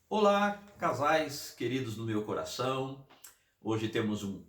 Olá, casais queridos do meu coração. Hoje temos um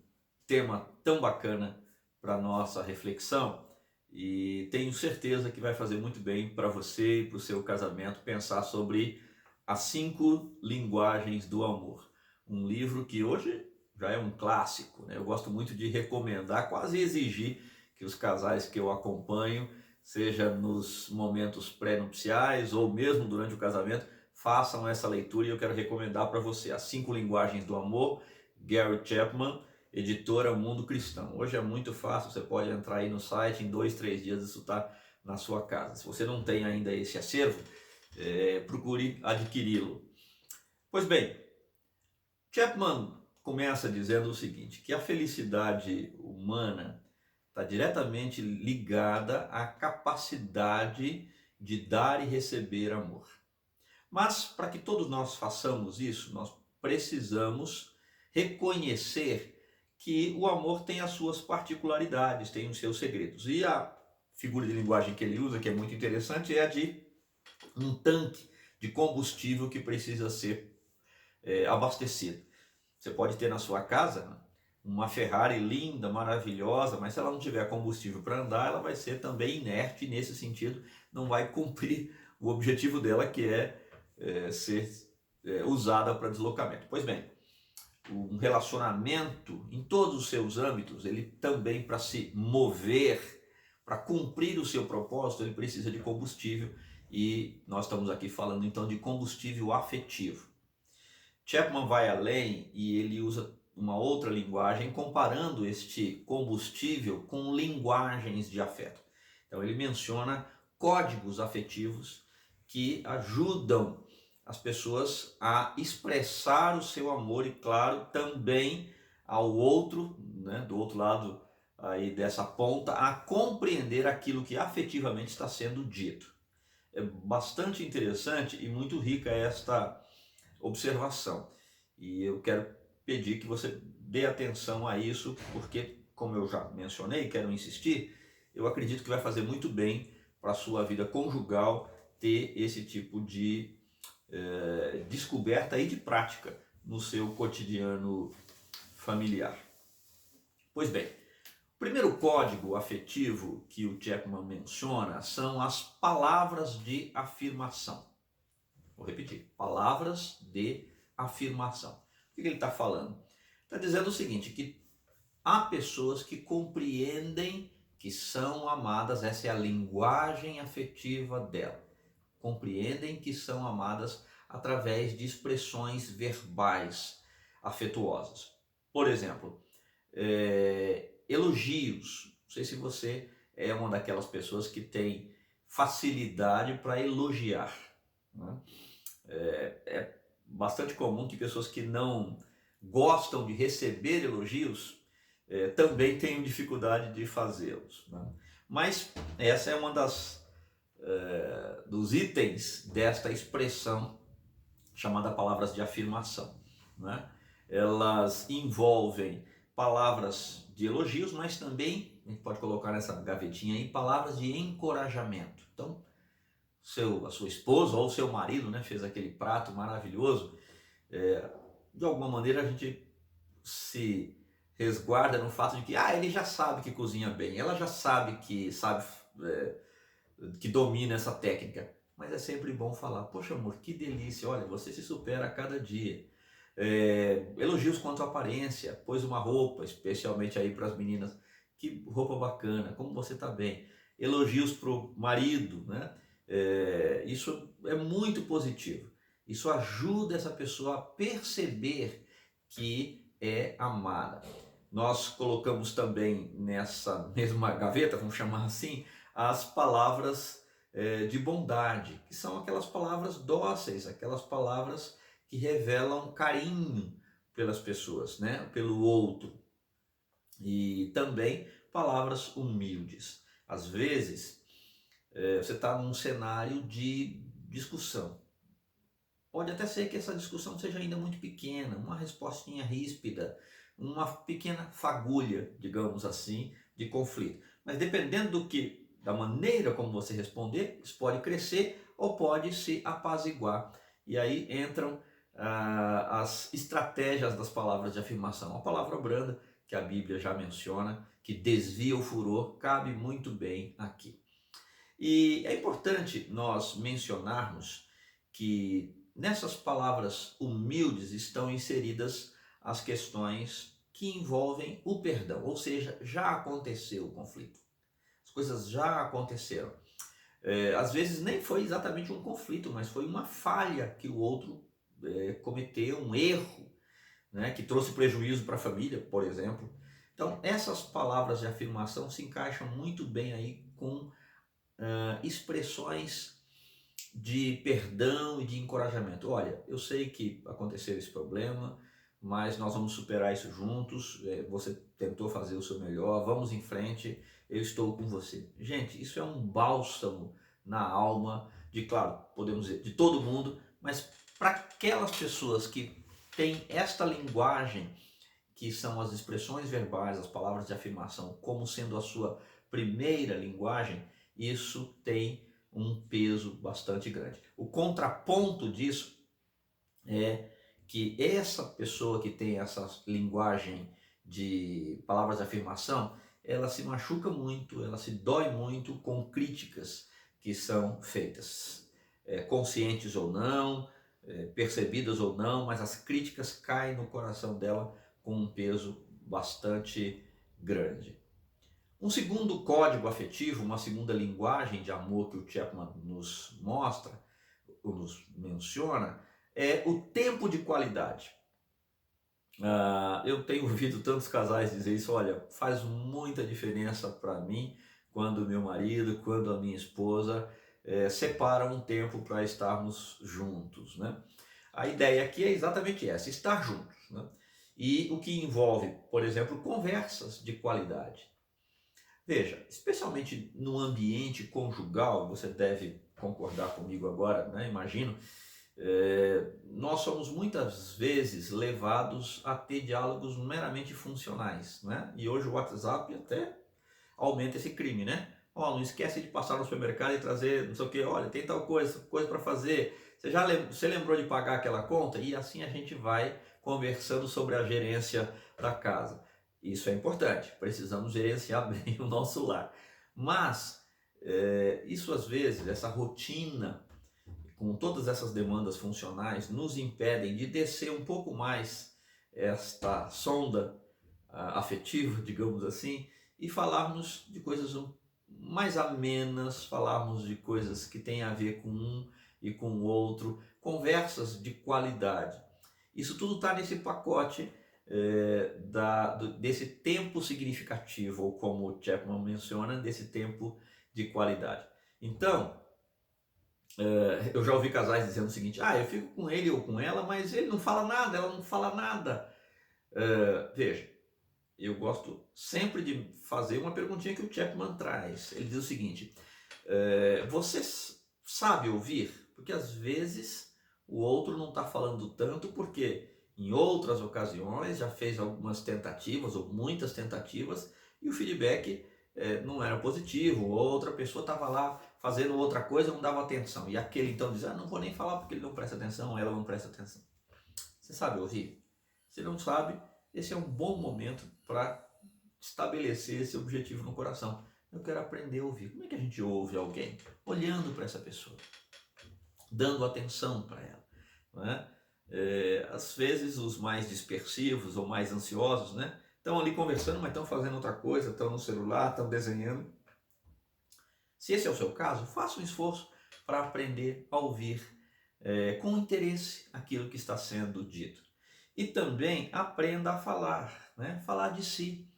tema tão bacana para nossa reflexão e tenho certeza que vai fazer muito bem para você e para o seu casamento pensar sobre as 5 linguagens do amor. Um livro que hoje já é um clássico, né? Eu gosto muito de recomendar, quase exigir que os casais que eu acompanho, seja nos momentos pré-nupciais ou mesmo durante o casamento, façam essa leitura e eu quero recomendar para você As 5 Linguagens do Amor, Gary Chapman, editora Mundo Cristão. Hoje é muito fácil, você pode entrar aí no site, em 2, 3 dias isso está na sua casa. Se você não tem ainda esse acervo, procure adquiri-lo. Pois bem, Chapman começa dizendo o seguinte, que a felicidade humana está diretamente ligada à capacidade de dar e receber amor. Mas para que todos nós façamos isso, nós precisamos reconhecer que o amor tem as suas particularidades, tem os seus segredos. E a figura de linguagem que ele usa, que é muito interessante, é a de um tanque de combustível que precisa ser abastecido. Você pode ter na sua casa uma Ferrari linda, maravilhosa, mas se ela não tiver combustível para andar, ela vai ser também inerte e nesse sentido não vai cumprir o objetivo dela, que ser usada para deslocamento. Pois bem, um relacionamento em todos os seus âmbitos, ele também, para se mover, para cumprir o seu propósito, ele precisa de combustível, e nós estamos aqui falando então de combustível afetivo. Chapman vai além e ele usa uma outra linguagem comparando este combustível com linguagens de afeto. Então ele menciona códigos afetivos que ajudam as pessoas a expressar o seu amor e, claro, também ao outro, né, do outro lado aí dessa ponta, a compreender aquilo que afetivamente está sendo dito. É bastante interessante e muito rica esta observação. E eu quero pedir que você dê atenção a isso, porque, como eu já mencionei, quero insistir, eu acredito que vai fazer muito bem para a sua vida conjugal ter esse tipo de descoberta e de prática no seu cotidiano familiar. Pois bem, o primeiro código afetivo que o Chapman menciona são as palavras de afirmação. Vou repetir, palavras de afirmação. O que ele está falando? Está dizendo o seguinte, que há pessoas que compreendem que são amadas, essa é a linguagem afetiva dela. Compreendem que são amadas através de expressões verbais afetuosas. Por exemplo, elogios. Não sei se você é uma daquelas pessoas que tem facilidade para elogiar, né? É bastante comum que pessoas que não gostam de receber elogios também tenham dificuldade de fazê-los, né? Mas essa é uma dos itens desta expressão chamada palavras de afirmação, né? Elas envolvem palavras de elogios, mas também, a gente pode colocar nessa gavetinha aí, palavras de encorajamento. Então, a sua esposa ou seu marido, né, fez aquele prato maravilhoso, de alguma maneira a gente se resguarda no fato de que ele já sabe que cozinha bem, ela já sabe que domina essa técnica. Mas é sempre bom falar, poxa amor, que delícia, olha, você se supera a cada dia. Elogios quanto à aparência, pôs uma roupa, especialmente aí para as meninas, que roupa bacana, como você está bem. Elogios para o marido, né? Isso é muito positivo. Isso ajuda essa pessoa a perceber que é amada. Nós colocamos também nessa mesma gaveta, vamos chamar assim, as palavras de bondade, que são aquelas palavras dóceis, aquelas palavras que revelam carinho pelas pessoas, né? Pelo outro. E também palavras humildes. Às vezes, você está num cenário de discussão. Pode até ser que essa discussão seja ainda muito pequena, uma respostinha ríspida, uma pequena fagulha, digamos assim, de conflito. Mas dependendo da maneira como você responder, isso pode crescer ou pode se apaziguar. E aí entram as estratégias das palavras de afirmação. A palavra branda, que a Bíblia já menciona, que desvia o furor, cabe muito bem aqui. E é importante nós mencionarmos que nessas palavras humildes estão inseridas as questões que envolvem o perdão, ou seja, já aconteceu o conflito. As coisas já aconteceram. Às vezes nem foi exatamente um conflito, mas foi uma falha que o outro cometeu, um erro, né, que trouxe prejuízo para a família, por exemplo. Então, essas palavras de afirmação se encaixam muito bem aí com expressões de perdão e de encorajamento. Olha, eu sei que aconteceu esse problema, mas nós vamos superar isso juntos. Você tentou fazer o seu melhor, vamos em frente, eu estou com você. Gente, isso é um bálsamo na alma de, claro, podemos dizer, de todo mundo, mas para aquelas pessoas que têm esta linguagem, que são as expressões verbais, as palavras de afirmação, como sendo a sua primeira linguagem, isso tem um peso bastante grande. O contraponto disso é que essa pessoa que tem essa linguagem de palavras de afirmação, ela se machuca muito, ela se dói muito com críticas que são feitas, conscientes ou não, percebidas ou não, mas as críticas caem no coração dela com um peso bastante grande. Um segundo código afetivo, uma segunda linguagem de amor que o Chapman nos mostra, ou nos menciona, é o tempo de qualidade. Eu tenho ouvido tantos casais dizer isso, olha, faz muita diferença para mim quando meu marido, quando a minha esposa separam um tempo para estarmos juntos, né? A ideia aqui é exatamente essa, estar juntos, né? E o que envolve, por exemplo, conversas de qualidade. Veja, especialmente no ambiente conjugal, você deve concordar comigo agora, né? Imagino, nós somos muitas vezes levados a ter diálogos meramente funcionais, né? E hoje o WhatsApp até aumenta esse crime, né? Ó, não esquece de passar no supermercado e trazer, não sei o que, olha, tem tal coisa para fazer. Você lembrou de pagar aquela conta? E assim a gente vai conversando sobre a gerência da casa. Isso é importante, precisamos gerenciar bem o nosso lar. Mas isso às vezes, essa rotina, com todas essas demandas funcionais, nos impedem de descer um pouco mais esta sonda afetiva, digamos assim, e falarmos de coisas mais amenas, falarmos de coisas que têm a ver com um e com o outro, conversas de qualidade. Isso tudo está nesse pacote desse tempo significativo, ou como o Chapman menciona, desse tempo de qualidade. Então, eu já ouvi casais dizendo o seguinte, eu fico com ele ou com ela, mas ele não fala nada, ela não fala nada. Veja, eu gosto sempre de fazer uma perguntinha que o Chapman traz. Ele diz o seguinte, você sabe ouvir? Porque às vezes o outro não está falando tanto porque em outras ocasiões já fez algumas tentativas ou muitas tentativas e o feedback não era positivo, outra pessoa estava lá fazendo outra coisa, não dava atenção. E aquele então diz, não vou nem falar porque ele não presta atenção, ela não presta atenção. Você sabe ouvir? Se não sabe, esse é um bom momento para estabelecer esse objetivo no coração. Eu quero aprender a ouvir. Como é que a gente ouve alguém? Olhando para essa pessoa, dando atenção para ela, não é? Às vezes os mais dispersivos ou mais ansiosos, né, estão ali conversando, mas estão fazendo outra coisa, estão no celular, estão desenhando. Se esse é o seu caso, faça um esforço para aprender a ouvir com interesse aquilo que está sendo dito. E também aprenda a falar, né? Falar de si.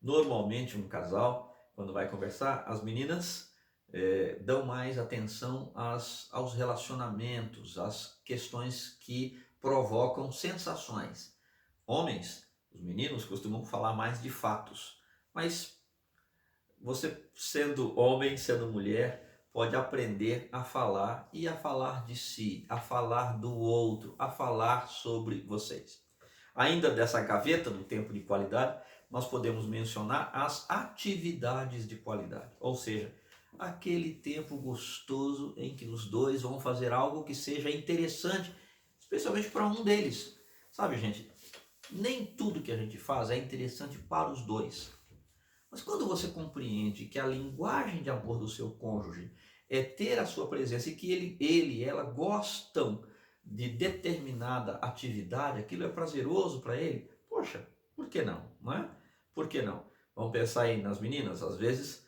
Normalmente um casal, quando vai conversar, as meninas dão mais atenção aos relacionamentos, às questões que provocam sensações. Homens, os meninos costumam falar mais de fatos, mas você sendo homem, sendo mulher, pode aprender a falar e a falar de si, a falar do outro, a falar sobre vocês. Ainda dessa gaveta do tempo de qualidade, nós podemos mencionar as atividades de qualidade, ou seja, aquele tempo gostoso em que os dois vão fazer algo que seja interessante, especialmente para um deles. Sabe, gente, nem tudo que a gente faz é interessante para os dois. Mas quando você compreende que a linguagem de amor do seu cônjuge é ter a sua presença e que ele e ela gostam de determinada atividade, aquilo é prazeroso para ele, poxa, por que não? Não é? Por que não? Vamos pensar aí nas meninas, às vezes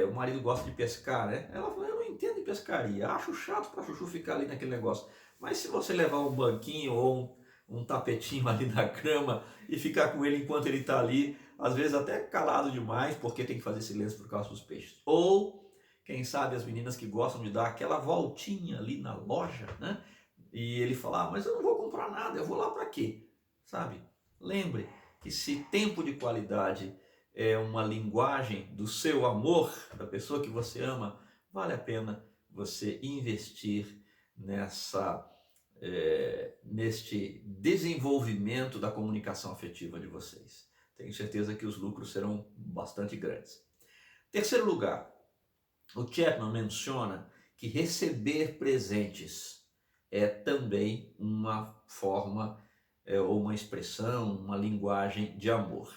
o marido gosta de pescar, né? Ela fala, eu não entendo de pescaria, acho chato para chuchu ficar ali naquele negócio. Mas se você levar um banquinho ou um tapetinho ali na grama e ficar com ele enquanto ele está ali, às vezes até calado demais, porque tem que fazer silêncio por causa dos peixes. Ou, quem sabe, as meninas que gostam de dar aquela voltinha ali na loja, né? E ele fala, mas eu não vou comprar nada, eu vou lá para quê? Sabe? Lembre que se tempo de qualidade é uma linguagem do seu amor, da pessoa que você ama, vale a pena você investir neste desenvolvimento da comunicação afetiva de vocês. Tenho certeza que os lucros serão bastante grandes. Terceiro lugar, o Chapman menciona que receber presentes é também uma forma ou uma expressão, uma linguagem de amor.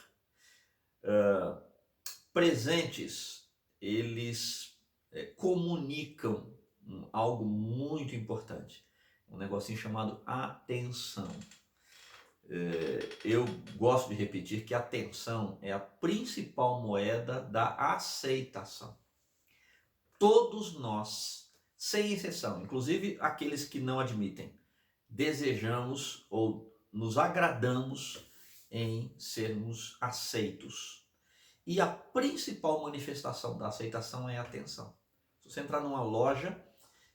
Presentes, eles comunicam algo muito importante, um negocinho chamado atenção. Eu gosto de repetir que a atenção é a principal moeda da aceitação. Todos nós, sem exceção, inclusive aqueles que não admitem, desejamos ou nos agradamos em sermos aceitos. E a principal manifestação da aceitação é a atenção. Se você entrar numa loja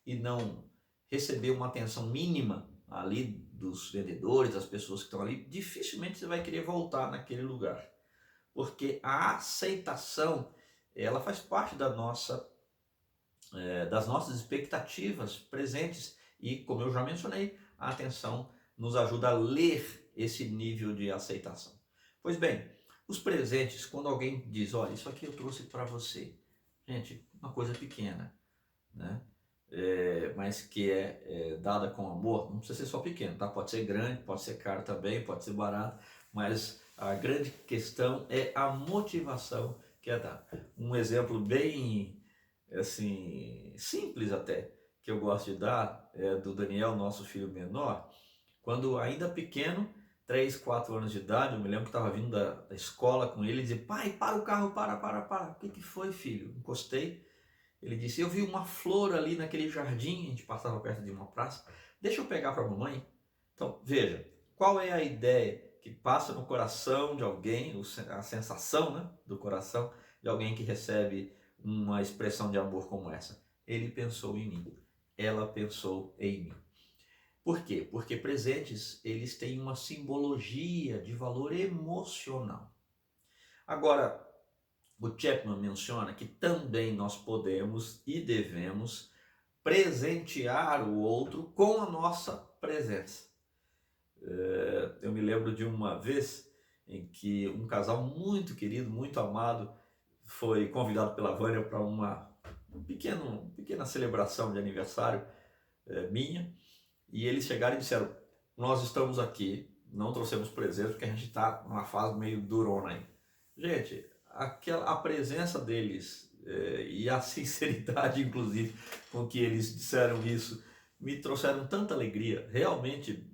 e não receber uma atenção mínima ali dos vendedores, das pessoas que estão ali, dificilmente você vai querer voltar naquele lugar. Porque a aceitação, ela faz parte das nossas expectativas presentes e, como eu já mencionei, a atenção nos ajuda a ler esse nível de aceitação. Pois bem, os presentes, quando alguém diz, olha, isso aqui eu trouxe para você, gente, uma coisa pequena, né? Mas que é dada com amor, não precisa ser só pequeno, tá? Pode ser grande, pode ser caro também, pode ser barato, mas a grande questão é a motivação que é dada. Um exemplo bem assim simples até que eu gosto de dar é do Daniel, nosso filho menor, quando ainda pequeno, 3, 4 anos de idade, eu me lembro que estava vindo da escola com ele e dizia, pai, para o carro, para. O que foi, filho? Encostei. Ele disse, eu vi uma flor ali naquele jardim, a gente passava perto de uma praça, deixa eu pegar para a mamãe. Então, veja, qual é a ideia que passa no coração de alguém, a sensação, né, do coração de alguém que recebe uma expressão de amor como essa? Ele pensou em mim, ela pensou em mim. Por quê? Porque presentes, eles têm uma simbologia de valor emocional. Agora, o Chapman menciona que também nós podemos e devemos presentear o outro com a nossa presença. Eu me lembro de uma vez em que um casal muito querido, muito amado, foi convidado pela Vânia para uma pequena celebração de aniversário minha, e eles chegaram e disseram, nós estamos aqui, não trouxemos presente porque a gente está numa fase meio durona aí. Gente, a presença deles e a sinceridade, inclusive, com que eles disseram isso, me trouxeram tanta alegria. Realmente,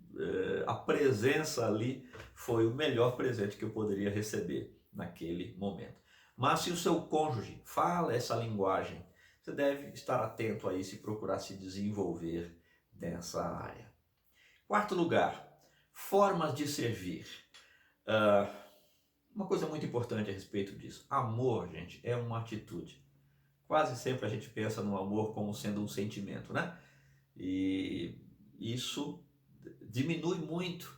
a presença ali foi o melhor presente que eu poderia receber naquele momento. Mas se o seu cônjuge fala essa linguagem, você deve estar atento a isso e procurar se desenvolver nessa área. Quarto lugar, formas de servir. Uma coisa muito importante a respeito disso. Amor, gente, é uma atitude. Quase sempre a gente pensa no amor como sendo um sentimento, né? E isso diminui muito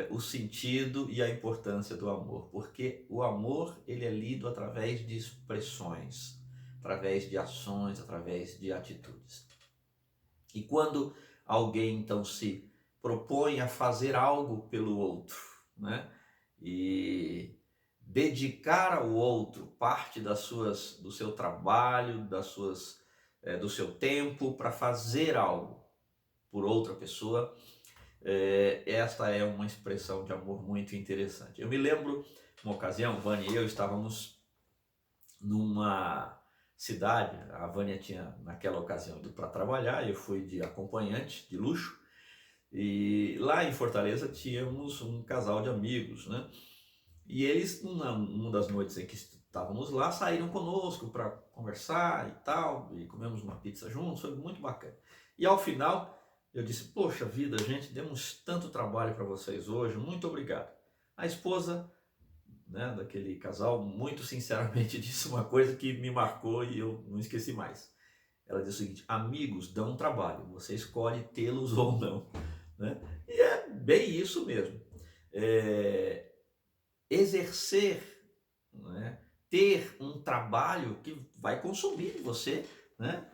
o sentido e a importância do amor, porque o amor ele é lido através de expressões, através de ações, através de atitudes. E quando alguém então se propõe a fazer algo pelo outro, né? E dedicar ao outro parte do seu trabalho, do seu tempo para fazer algo, por outra pessoa, esta é uma expressão de amor muito interessante. Eu me lembro, uma ocasião, Vânia e eu estávamos numa cidade, a Vânia tinha naquela ocasião ido para trabalhar, eu fui de acompanhante de luxo, e lá em Fortaleza tínhamos um casal de amigos, né? E eles, uma das noites em que estávamos lá, saíram conosco para conversar e tal, e comemos uma pizza juntos, foi muito bacana. E ao final, eu disse, poxa vida, gente, demos tanto trabalho para vocês hoje, muito obrigado. A esposa, né, daquele casal, muito sinceramente disse uma coisa que me marcou e eu não esqueci mais. Ela disse o seguinte, amigos dão trabalho, você escolhe tê-los ou não. Né? E é bem isso mesmo. Exercer, né, ter um trabalho que vai consumir de você, né,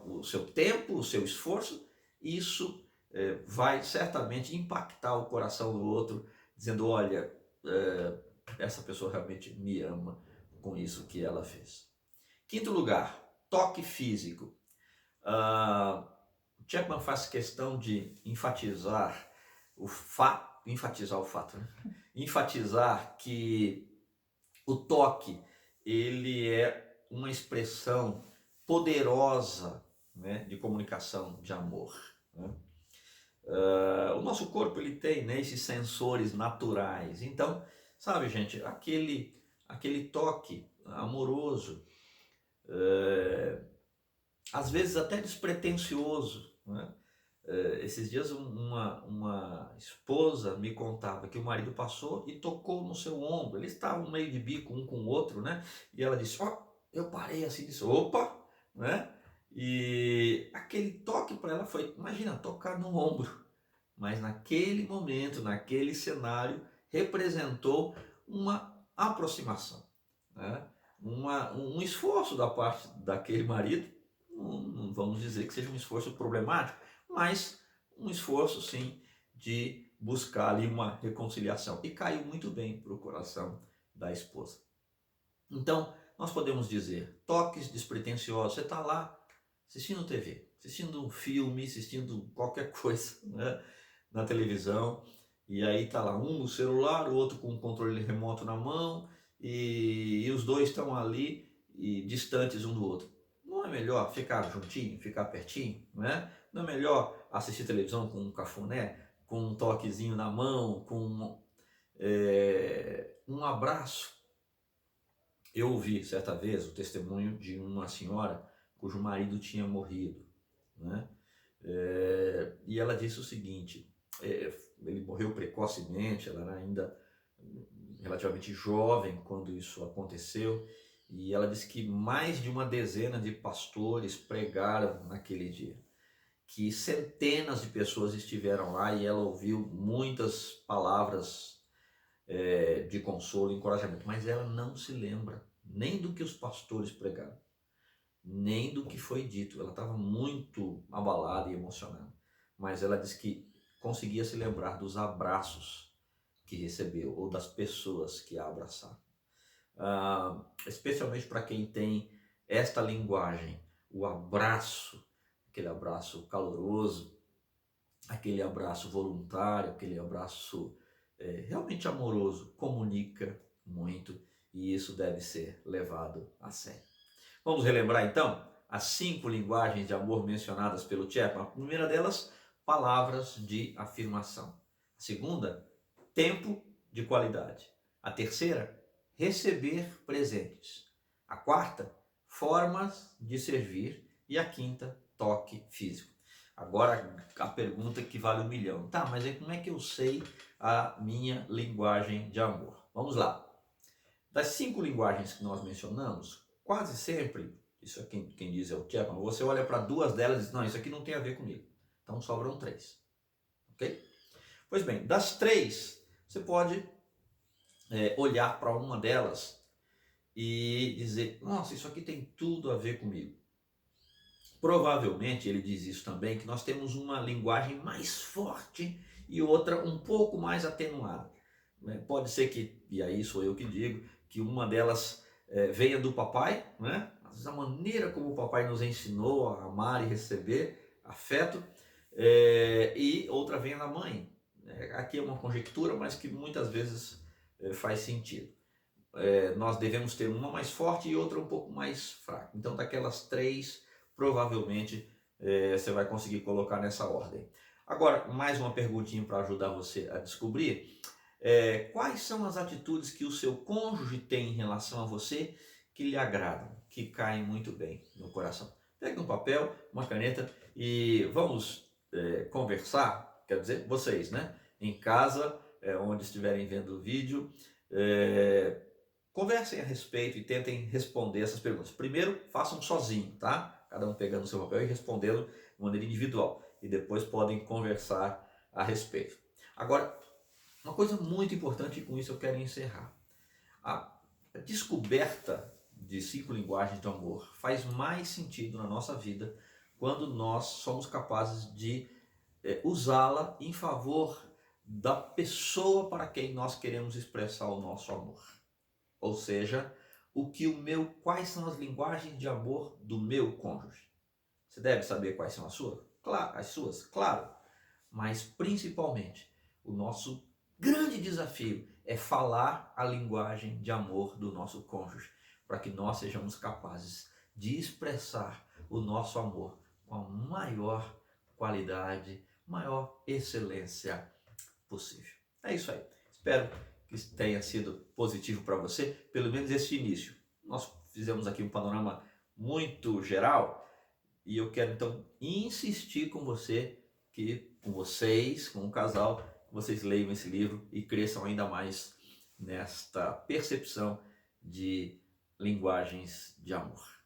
o seu tempo, o seu esforço, isso vai certamente impactar o coração do outro, dizendo, olha, essa pessoa realmente me ama com isso que ela fez. Quinto lugar, toque físico. Chapman faz questão de enfatizar o fato, né? Enfatizar que o toque, ele é uma expressão poderosa, né, de comunicação de amor, né? O nosso corpo, ele tem, né, esses sensores naturais, então, sabe, gente, aquele toque amoroso, às vezes até despretensioso, né? Esses dias uma esposa me contava que o marido passou e tocou no seu ombro. Eles estavam meio de bico um com o outro, né? E ela disse, ó, eu parei assim, disse, opa, né? E aquele toque para ela foi, imagina, tocar no ombro. Mas naquele momento, naquele cenário, representou uma aproximação, né? Um esforço da parte daquele marido, não vamos dizer que seja um esforço problemático, mas um esforço sim de buscar ali uma reconciliação. E caiu muito bem para o coração da esposa. Então, nós podemos dizer, toques despretensiosos, você está lá assistindo TV, assistindo um filme, assistindo qualquer coisa, né, na televisão, e aí está lá um no celular, o outro com o controle remoto na mão, e os dois estão ali e distantes um do outro. Não é melhor ficar juntinho, ficar pertinho, né? Não é melhor assistir televisão com um cafuné, com um toquezinho na mão, com um abraço? Eu ouvi certa vez o testemunho de uma senhora cujo marido tinha morrido, né? E ela disse o seguinte, ele morreu precocemente, ela era ainda relativamente jovem quando isso aconteceu, e ela disse que mais de uma dezena de pastores pregaram naquele dia, que centenas de pessoas estiveram lá e ela ouviu muitas palavras de consolo e encorajamento, mas ela não se lembra nem do que os pastores pregaram, nem do que foi dito. Ela estava muito abalada e emocionada, mas ela disse que conseguia se lembrar dos abraços que recebeu ou das pessoas que a abraçaram. Especialmente para quem tem esta linguagem, o abraço, aquele abraço caloroso, aquele abraço voluntário, aquele abraço realmente amoroso, comunica muito, e isso deve ser levado a sério. Vamos relembrar então as 5 linguagens de amor mencionadas pelo Chapman. A primeira delas, palavras de afirmação. A segunda, tempo de qualidade. A terceira, receber presentes. A quarta, formas de servir. E a quinta, toque físico. Agora a pergunta que vale 1 milhão. Tá, mas aí como é que eu sei a minha linguagem de amor? Vamos lá. Das 5 linguagens que nós mencionamos, quase sempre, isso é quem diz é o Chapman, você olha para 2 delas e diz, não, isso aqui não tem a ver comigo. Então sobram 3. Ok? Pois bem, das 3, você pode olhar para uma delas e dizer, nossa, isso aqui tem tudo a ver comigo. Provavelmente, ele diz isso também, que nós temos uma linguagem mais forte e outra um pouco mais atenuada. Pode ser que, e aí sou eu que digo, que uma delas venha do papai, né? Às vezes a maneira como o papai nos ensinou a amar e receber afeto, e outra vem na mãe. Aqui é uma conjectura, mas que muitas vezes faz sentido. Nós devemos ter uma mais forte e outra um pouco mais fraca. Então, daquelas três, provavelmente você vai conseguir colocar nessa ordem. Agora, mais uma perguntinha para ajudar você a descobrir. Quais são as atitudes que o seu cônjuge tem em relação a você que lhe agradam, que caem muito bem no coração? Pegue um papel, uma caneta e vamos conversar, quer dizer, vocês, né? Em casa, onde estiverem vendo o vídeo, conversem a respeito e tentem responder essas perguntas. Primeiro, façam sozinho, tá? Cada um pegando o seu papel e respondendo de maneira individual. E depois podem conversar a respeito. Agora, uma coisa muito importante, e com isso eu quero encerrar. A descoberta de 5 linguagens de amor faz mais sentido na nossa vida quando nós somos capazes de usá-la em favor da pessoa para quem nós queremos expressar o nosso amor. Ou seja, quais são as linguagens de amor do meu cônjuge? Você deve saber quais são as suas, claro, mas principalmente o nosso grande desafio é falar a linguagem de amor do nosso cônjuge, para que nós sejamos capazes de expressar o nosso amor com a maior qualidade, maior excelência possível. É isso aí. Espero que tenha sido positivo para você, pelo menos esse início. Nós fizemos aqui um panorama muito geral e eu quero então insistir com você, com vocês, com o casal, que vocês leiam esse livro e cresçam ainda mais nesta percepção de linguagens de amor.